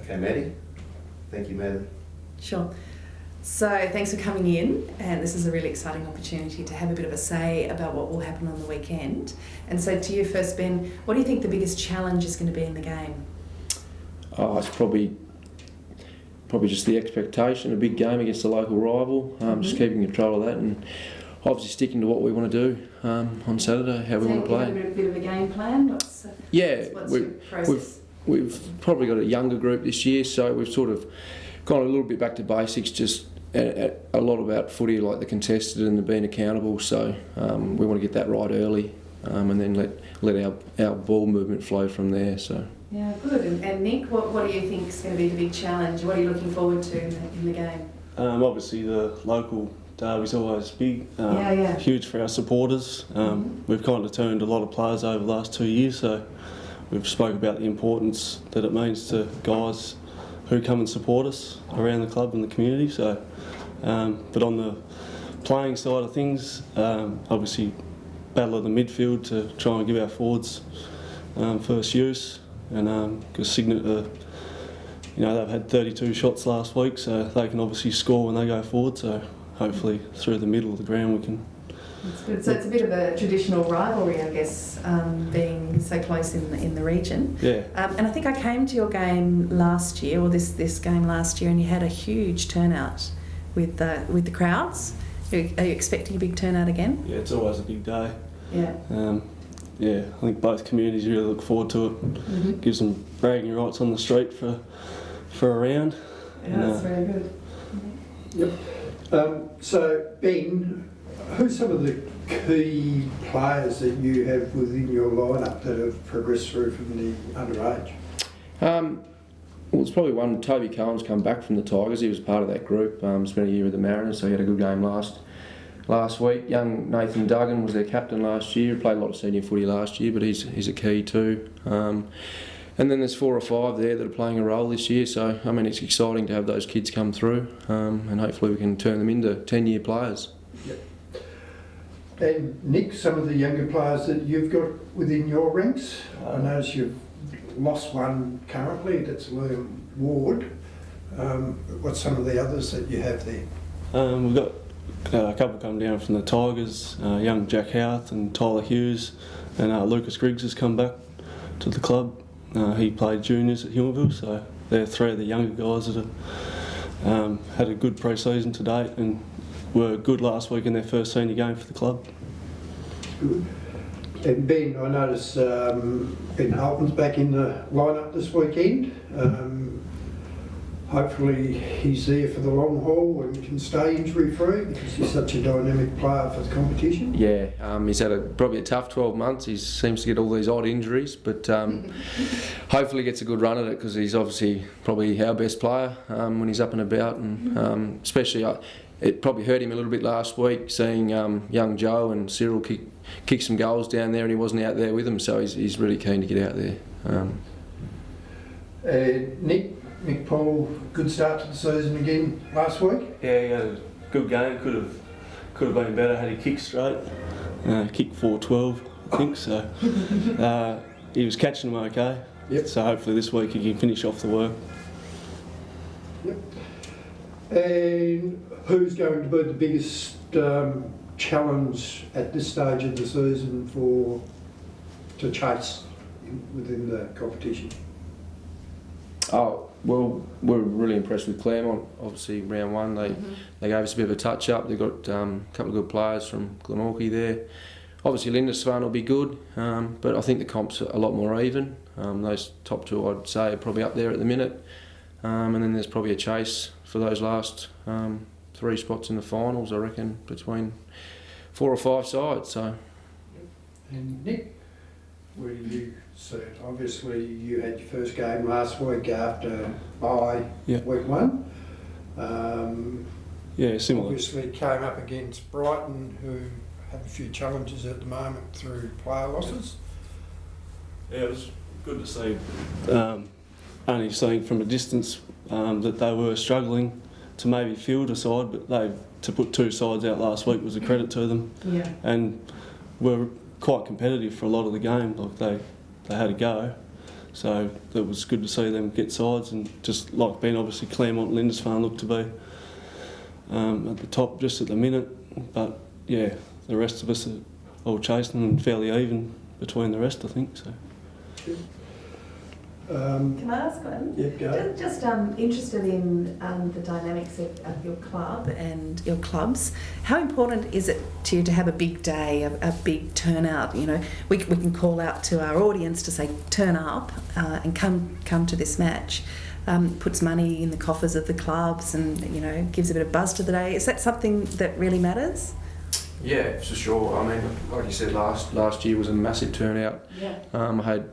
Okay, Maddie. Thank you, Maddie. Sure. So thanks for coming in, and this is a really exciting opportunity to have a bit of a say about what will happen on the weekend. And so to you first, Ben, what do you think the biggest challenge is going to be in the game? It's probably just the expectation, a big game against a local rival, just keeping control of that and obviously sticking to what we want to do on Saturday, how we want to play. So you have a bit of a game plan? What's your process? We've probably got a younger group this year, so we've sort of gone a little bit back to basics, just a lot about footy, like the contested and the being accountable, so we want to get that right early and then let our ball movement flow from there. So. Yeah, good. And Nick, what do you think is going to be the big challenge? What are you looking forward to in the game? Obviously the local derby's always big, huge for our supporters. We've kind of turned a lot of players over the last 2 years, so we've spoke about the importance that it means to guys who come and support us around the club and the community. So, but on the playing side of things, obviously battle of the midfield to try and give our forwards first use. And because Signet, they've had 32 shots last week, so they can obviously score when they go forward. So hopefully through the middle of the ground we can. That's good. So it's a bit of a traditional rivalry, I guess, being so close in the region. Yeah. And I think I came to your game last year, or this game last year, and you had a huge turnout with the crowds. Are you expecting a big turnout again? Yeah, it's always a big day. Yeah. I think both communities really look forward to it. Gives them bragging rights on the street for a round. Yeah, that's very good. Yep. So, Ben, who's some of the key players that you have within your lineup that have progressed through from the underage? Well, it's probably one. Toby Cohen's come back from the Tigers. He was part of that group. Spent a year with the Mariners, so he had a good game last week. Young Nathan Duggan was their captain last year. Played a lot of senior footy last year, but he's a key too. And then there's 4 or 5 there that are playing a role this year. So I mean, it's exciting to have those kids come through, and hopefully we can turn them into 10-year players. Yep. And Nick, some of the younger players that you've got within your ranks. I notice you've lost one currently. That's Liam Ward. What's some of the others that you have there? We've got a couple come down from the Tigers, young Jack Howarth and Tyler Hughes, and Lucas Griggs has come back to the club. He played juniors at Humorville, so they're 3 of the younger guys that have had a good pre-season to date and were good last week in their first senior game for the club. Good. And Ben, I notice Ben Halton's back in the lineup this weekend. Hopefully he's there for the long haul and can stay injury-free because he's such a dynamic player for the competition. Yeah, he's had probably a tough 12 months. He seems to get all these odd injuries, but hopefully gets a good run at it because he's obviously probably our best player when he's up and about, and especially it probably hurt him a little bit last week seeing young Joe and Cyril kick some goals down there, and he wasn't out there with them, so he's really keen to get out there. Nick Paul, good start to the season again last week. Yeah, he had a good game. Could have been better had he kicked straight. Kicked 4-12, I think. So he was catching them okay. Yep. So hopefully this week he can finish off the work. Yep. And who's going to be the biggest challenge at this stage of the season to chase within the competition? Oh, well, we're really impressed with Claremont. Obviously, round 1 they gave us a bit of a touch up. They've got a couple of good players from Glenorchy there. Obviously, Lindisfarne will be good, but I think the comp's a lot more even. Those top 2, I'd say, are probably up there at the minute, and then there's probably a chase for those last 3 spots in the finals, I reckon, between 4 or 5 sides. So. And Nick, where do you see it? Obviously, you had your first game last week after week 1. Similar. Obviously, came up against Brighton, who have a few challenges at the moment through player losses. Yeah, it was good to see. Only seeing from a distance that they were struggling to maybe field a side, but to put 2 sides out last week was a credit to them. Yeah. And were quite competitive for a lot of the game. Like they had a go. So it was good to see them get sides, and just like Ben, obviously Claremont and Lindisfarne look to be at the top just at the minute. But yeah, the rest of us are all chasing and fairly even between the rest, I think. So. Can I ask one? Yeah, go. Just interested in the dynamics of your club and your clubs. How important is it to you to have a big day, a big turnout? You know, we can call out to our audience to say, turn up and come to this match. Puts money in the coffers of the clubs and, you know, gives a bit of buzz to the day. Is that something that really matters? Yeah, for sure. I mean, like you said, last year was a massive turnout. Yeah. I had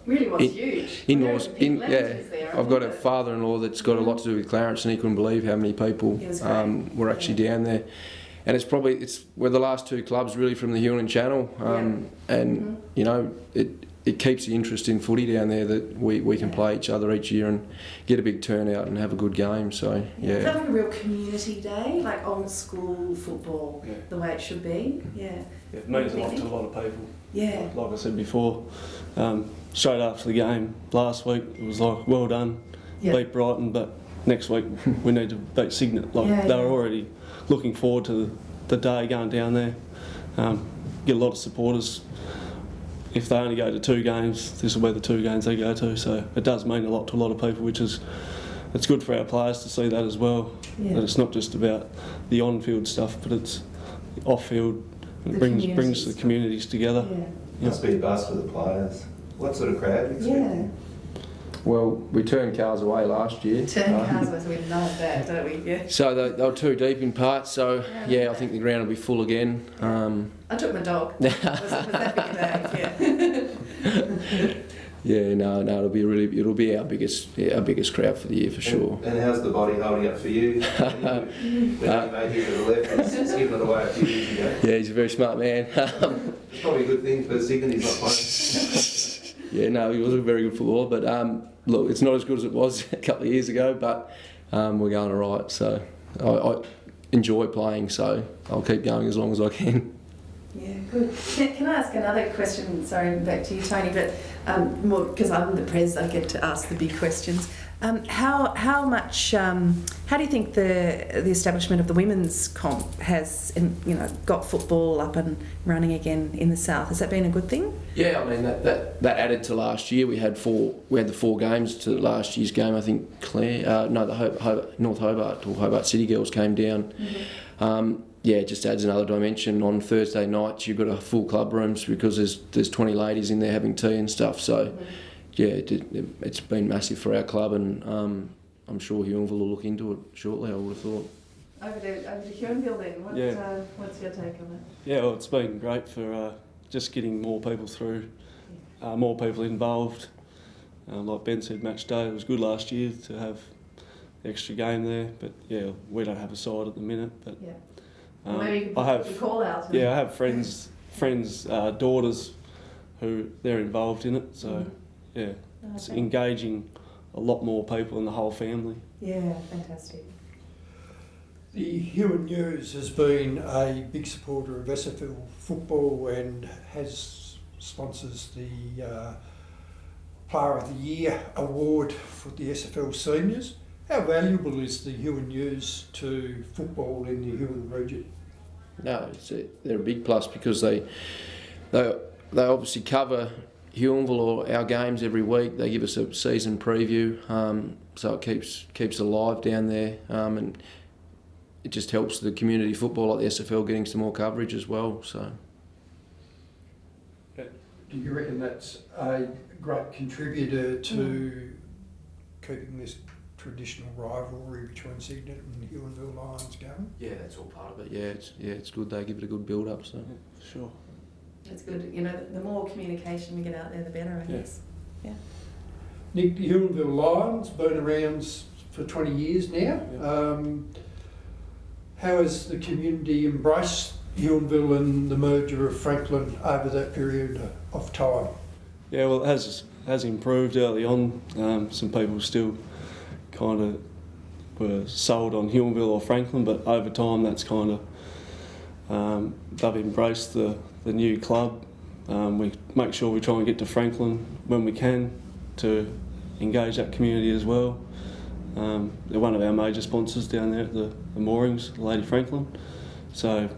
really was huge. In-laws. I've got a father-in-law that's got a lot to do with Clarence, and he couldn't believe how many people were actually down there. And we're the last two clubs really from the Huon Channel, and you know it keeps the interest in footy down there that we can play each other each year and get a big turnout and have a good game. So yeah. It's like a real community day, like old school football, the way it should be. Yeah. Yeah, it means a lot to a lot of people. Yeah. Like I said before, straight after the game last week, it was like, well done, beat Brighton, but next week we need to beat Signet. They were already looking forward to the day going down there. Get a lot of supporters. If they only go to 2 games, this will be the 2 games they go to. So it does mean a lot to a lot of people, it's good for our players to see that as well. Yeah. That it's not just about the on-field stuff, but it's off-field. It brings the communities together. Yeah. Must be a buzz for the players. What sort of crowd do you expect? Yeah. Well, we turned cars away last year. We know that, don't we? Yeah. So they were too deep in parts. So yeah, I think the ground will be full again. I took my dog. Was that big a day? Yeah, no, it'll be our biggest crowd for the year for sure. And how's the body holding up for you? When made here to the left, he's given it away a few years ago. Yeah, he's a very smart man. It's probably a good thing for Signet he's not playing. Yeah, no, he was a very good footballer, but look, it's not as good as it was a couple of years ago, but we're going all right. So I enjoy playing, so I'll keep going as long as I can. Yeah, good. Can I ask another question? Sorry, back to you, Tony, but more because I'm the pres, I get to ask the big questions. How do you think the establishment of the women's comp has got football up and running again in the south? Has that been a good thing? Yeah, I mean that added to last year. We had the 4 games to last year's game. I think North Hobart or Hobart City Girls came down. Mm-hmm. Yeah, it just adds another dimension. On Thursday nights, you've got a full club rooms because there's 20 ladies in there having tea and stuff. So, yeah, it's been massive for our club, and I'm sure Huonville will look into it shortly. I would have thought. Over to Huonville then. What's your take on it? Yeah, well, it's been great for just getting more people through, more people involved. Like Ben said, match day, it was good last year to have the extra game there. But yeah, we don't have a side at the minute. But maybe you can call out. Yeah, I have friends' daughters who they're involved in it. So yeah, it's engaging a lot more people in the whole family. Yeah, fantastic. The Huon News has been a big supporter of SFL football and sponsors the Player of the Year award for the SFL seniors. How valuable is the Huon News to football in the Huon region? No, they're a big plus because they obviously cover Huonville or our games every week. They give us a season preview, so it keeps alive down there, and it just helps the community football like the SFL getting some more coverage as well. So, do you reckon that's a great contributor to keeping this traditional rivalry between Signet and the Huonville Lions going? Yeah, that's all part of it. Yeah, it's good. They give it a good build up. So sure. It's good. The more communication we get out there, the better, I guess. Yeah. Nick, the Huonville Lions been around for 20 years now. Yeah. How has the community embraced Huonville and the merger of Franklin over that period of time? Yeah, well, it has improved early on. Some people still kind of were sold on Huonville or Franklin, but over time that's kind of they've embraced the new club We make sure we try and get to Franklin when we can to engage that community as well. They're one of our major sponsors down there at the moorings, Lady Franklin. So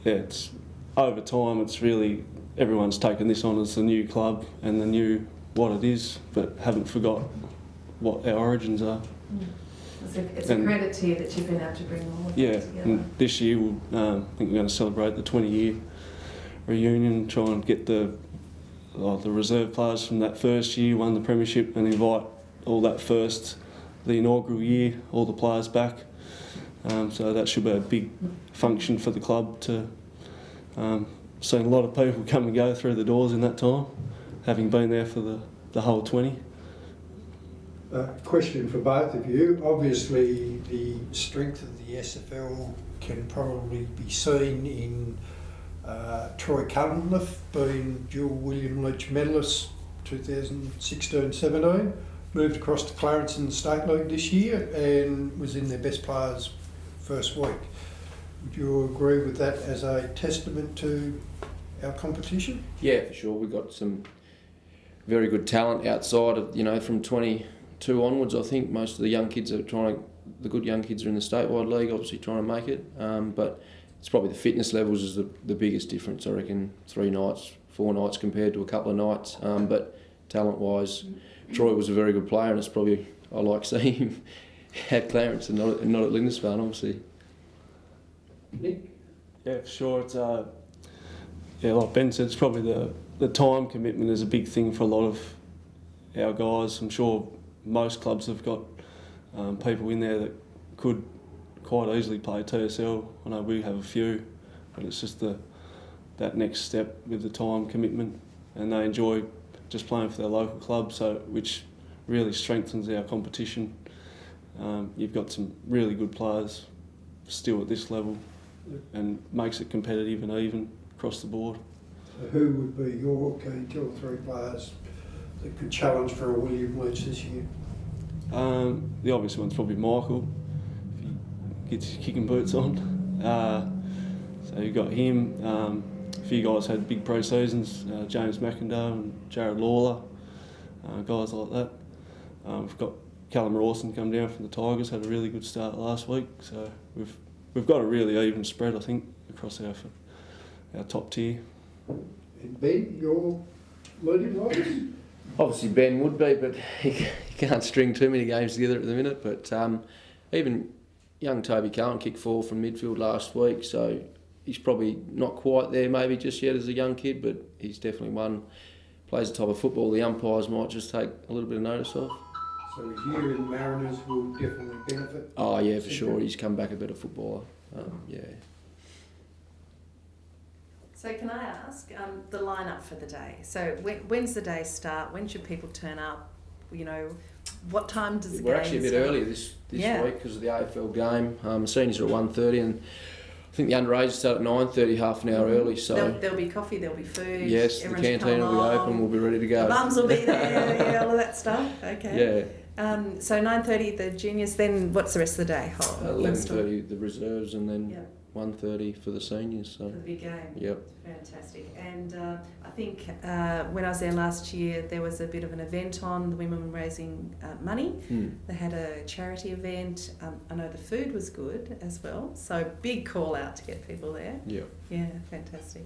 it's over time. It's really everyone's taken this on as the new club and the new what it is, but haven't forgot what our origins are. It's a credit to you that you've been able to bring all of that together. And this year I think we're going to celebrate the 20-year reunion, try and get the reserve players from that first year, won the premiership, and invite all the inaugural year, all the players back. So that should be a big function for the club to seen a lot of people come and go through the doors in that time, having been there for the whole 20. Question for both of you. Obviously, the strength of the SFL can probably be seen in Troy Cunliffe being dual William Leach medalist 2016-17, moved across to Clarence in the State League this year and was in their best players first week. Would you agree with that as a testament to our competition? Yeah, for sure. We've got some very good talent outside of, from 22 onwards. I think most of the young kids the good young kids are in the statewide league, obviously trying to make it. But it's probably the fitness levels is the biggest difference, I reckon. 3 nights, 4 nights compared to a couple of nights. But talent-wise, Troy was a very good player, and it's probably, I like seeing him at Clarence and not at Lindisfarne, obviously. Nick? Yeah, for sure. It's like Ben said, it's probably the time commitment is a big thing for a lot of our guys. I'm sure most clubs have got people in there that could quite easily play TSL. I know we have a few, but it's just that next step with the time commitment, and they enjoy just playing for their local club, which really strengthens our competition. You've got some really good players still at this level, and makes it competitive and even across the board. So who would be your key 2 or 3 players that could challenge for a William Leach this year? The obvious one's probably Michael, if he gets his kicking boots on. So you've got him. A few guys had big pre-seasons, James McIndoe and Jared Lawler, guys like that. We've got Callum Rawson come down from the Tigers, had a really good start last week. So we've got a really even spread, I think, across our top tier. And Ben, your leading lights? Obviously Ben would be, but he can't string too many games together at the minute. But even young Toby Cohen kicked 4 from midfield last week, so he's probably not quite there maybe just yet as a young kid, but he's definitely plays the type of football the umpires might just take a little bit of notice of. So his year in Mariners will definitely benefit? Oh yeah, for sure. He's come back a better footballer. Yeah. So can I ask the lineup for the day? So when's the day start? When should people turn up? What time does the game We're actually a bit start? earlier this week because of the AFL game. The seniors are at 1:30 and I think the underage start at 9:30, half an hour early. So there'll be coffee, there'll be food. Yes, the canteen will be open. We'll be ready to go. The mums will be there. Yeah, all of that stuff. Okay. Yeah. So 9:30 the juniors. Then what's the rest of the day? 11:30 the reserves, and then Yep. 1:30 for the seniors. So. For the big game. Yep. Fantastic. And I think when I was there last year, there was a bit of an event on. The women were raising money. They had a charity event. I know the food was good as well. So big call out to get people there. Yeah. Yeah, fantastic.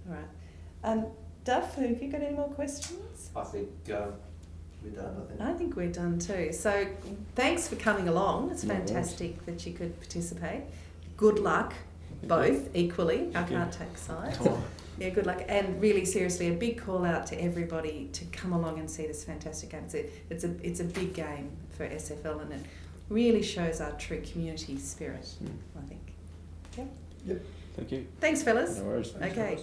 All right. Duff, have you got any more questions? I think we're done, I think we're done too. So thanks for coming along. It's No fantastic that you could participate. Good luck, both equally. I can't take sides. Yeah, good luck. And really seriously, a big call out to everybody to come along and see this fantastic game. It's a big game for SFL, and it really shows our true community spirit, I think. Yep. Yep. Thank you. Thanks, fellas. No worries. Okay.